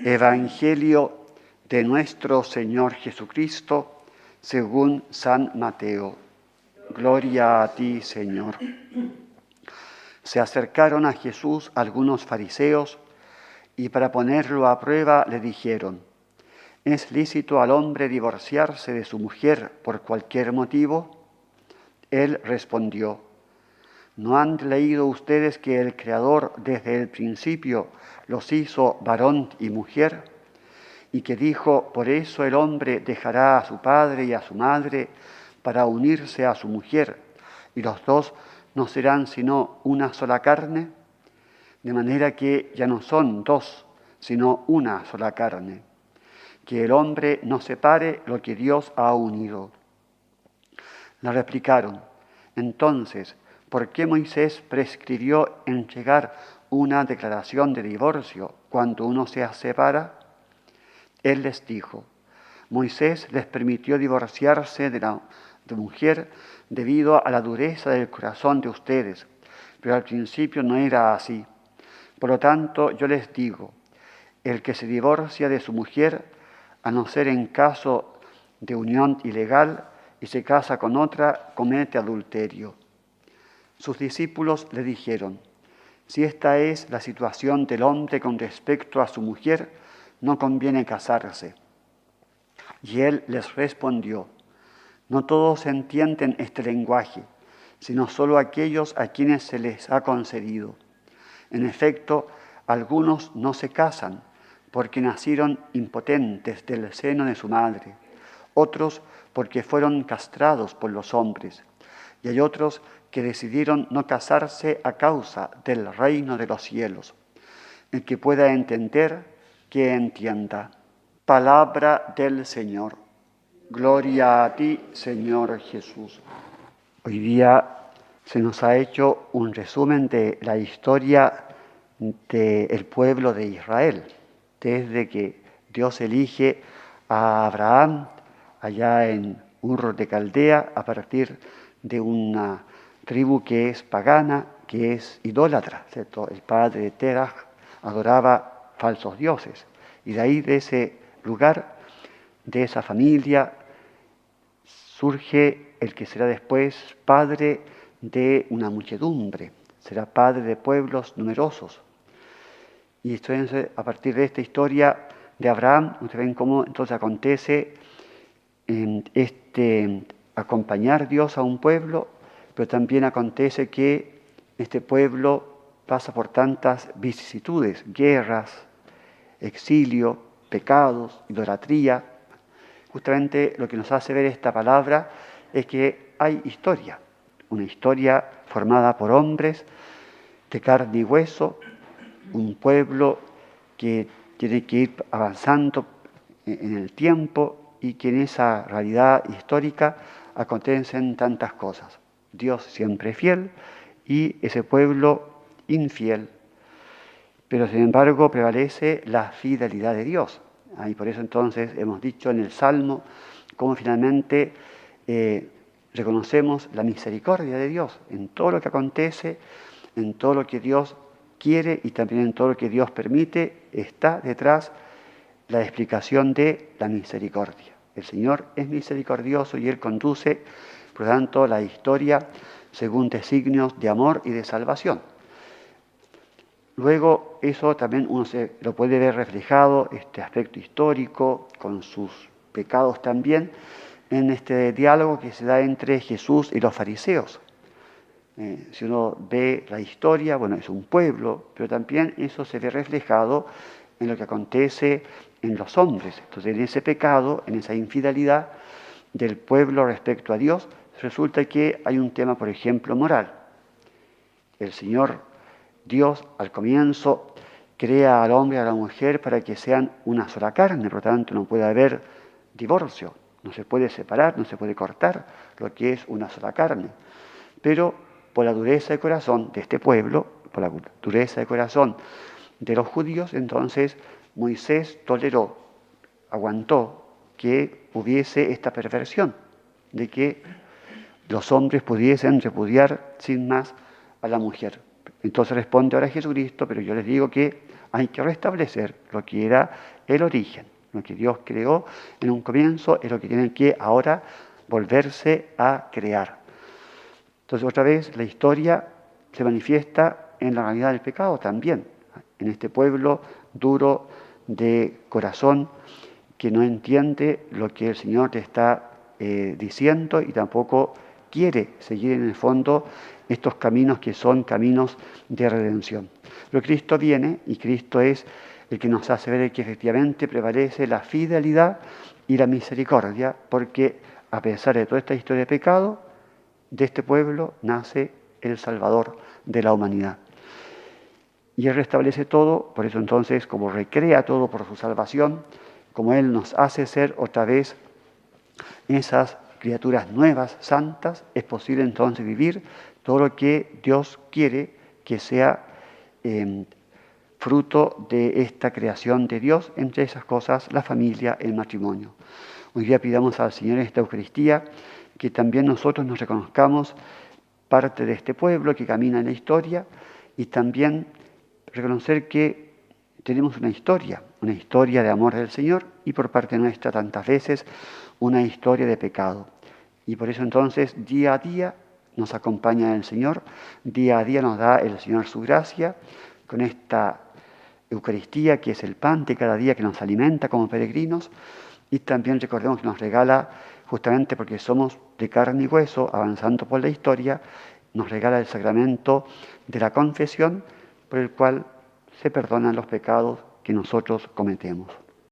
Evangelio de nuestro Señor Jesucristo según San Mateo. Gloria a ti, Señor. Se acercaron a Jesús algunos fariseos y para ponerlo a prueba le dijeron: ¿es lícito al hombre divorciarse de su mujer por cualquier motivo? Él respondió: ¿no han leído ustedes que el Creador desde el principio los hizo varón y mujer? Y que dijo: por eso el hombre dejará a su padre y a su madre para unirse a su mujer, y los dos no serán sino una sola carne. De manera que ya no son dos, sino una sola carne. Que el hombre no separe lo que Dios ha unido. Le replicaron: entonces, ¿por qué Moisés prescribió entregar una declaración de divorcio cuando uno se separa? Él les dijo: Moisés les permitió divorciarse de la mujer debido a la dureza del corazón de ustedes, pero al principio no era así. Por lo tanto, yo les digo, el que se divorcia de su mujer, a no ser en caso de unión ilegal, y se casa con otra, comete adulterio. Sus discípulos le dijeron: si esta es la situación del hombre con respecto a su mujer, no conviene casarse. Y él les respondió: no todos entienden este lenguaje, sino solo aquellos a quienes se les ha concedido. En efecto, algunos no se casan porque nacieron impotentes del seno de su madre, otros porque fueron castrados por los hombres, y hay otros que decidieron no casarse a causa del reino de los cielos. El que pueda entender, que entienda. Palabra del Señor. Gloria a ti, Señor Jesús. Hoy día se nos ha hecho un resumen de la historia del pueblo de Israel, desde que Dios elige a Abraham allá en Ur de Caldea a partir de una tribu que es pagana, que es idólatra, ¿cierto? El padre de Terach adoraba falsos dioses, y de ahí, de ese lugar, de esa familia, surge el que será después padre de una muchedumbre, será padre de pueblos numerosos. Y entonces, a partir de esta historia de Abraham, ustedes ven cómo entonces acontece acompañar Dios a un pueblo, pero también acontece que este pueblo pasa por tantas vicisitudes, guerras, exilio, pecados, idolatría. Justamente lo que nos hace ver esta palabra es que hay historia, una historia formada por hombres de carne y hueso, un pueblo que tiene que ir avanzando en el tiempo y que en esa realidad histórica acontecen tantas cosas. Dios siempre fiel y ese pueblo infiel. Pero sin embargo prevalece la fidelidad de Dios. Y por eso entonces hemos dicho en el Salmo cómo finalmente reconocemos la misericordia de Dios en todo lo que acontece, en todo lo que Dios quiere y también en todo lo que Dios permite, está detrás la explicación de la misericordia. El Señor es misericordioso y Él conduce, por lo tanto, la historia según designios de amor y de salvación. Luego, eso también uno se lo puede ver reflejado, este aspecto histórico, con sus pecados también, en este diálogo que se da entre Jesús y los fariseos. Si uno ve la historia, bueno, es un pueblo, pero también eso se ve reflejado en lo que acontece en los hombres. Entonces, en ese pecado, en esa infidelidad del pueblo respecto a Dios, resulta que hay un tema, por ejemplo, moral. El Señor Dios al comienzo crea al hombre y a la mujer para que sean una sola carne, por lo tanto no puede haber divorcio, no se puede separar, no se puede cortar lo que es una sola carne. Pero por la dureza de corazón de este pueblo, por la dureza de corazón de los judíos, entonces Moisés toleró, aguantó que hubiese esta perversión de que los hombres pudiesen repudiar sin más a la mujer. Entonces responde ahora Jesucristo: pero yo les digo que hay que restablecer lo que era el origen. Lo que Dios creó en un comienzo es lo que tiene que ahora volverse a crear. Entonces otra vez la historia se manifiesta en la realidad del pecado también, en este pueblo duro de corazón que no entiende lo que el Señor te está diciendo y tampoco quiere seguir en el fondo estos caminos que son caminos de redención. Pero Cristo viene y Cristo es el que nos hace ver que efectivamente prevalece la fidelidad y la misericordia, porque a pesar de toda esta historia de pecado, de este pueblo nace el Salvador de la humanidad. Y Él restablece todo, por eso entonces, como recrea todo por su salvación, como Él nos hace ser otra vez esas criaturas nuevas, santas, es posible entonces vivir todo lo que Dios quiere que sea fruto de esta creación de Dios, entre esas cosas la familia, el matrimonio. Hoy día pidamos al Señor en esta Eucaristía que también nosotros nos reconozcamos parte de este pueblo que camina en la historia y también reconocer que tenemos una historia de amor del Señor y por parte nuestra tantas veces una historia de pecado. Y por eso entonces día a día nos acompaña el Señor, día a día nos da el Señor su gracia con esta Eucaristía que es el pan de cada día que nos alimenta como peregrinos y también recordemos que nos regala justamente porque somos de carne y hueso avanzando por la historia, nos regala el sacramento de la confesión por el cual se perdonan los pecados que nosotros cometemos.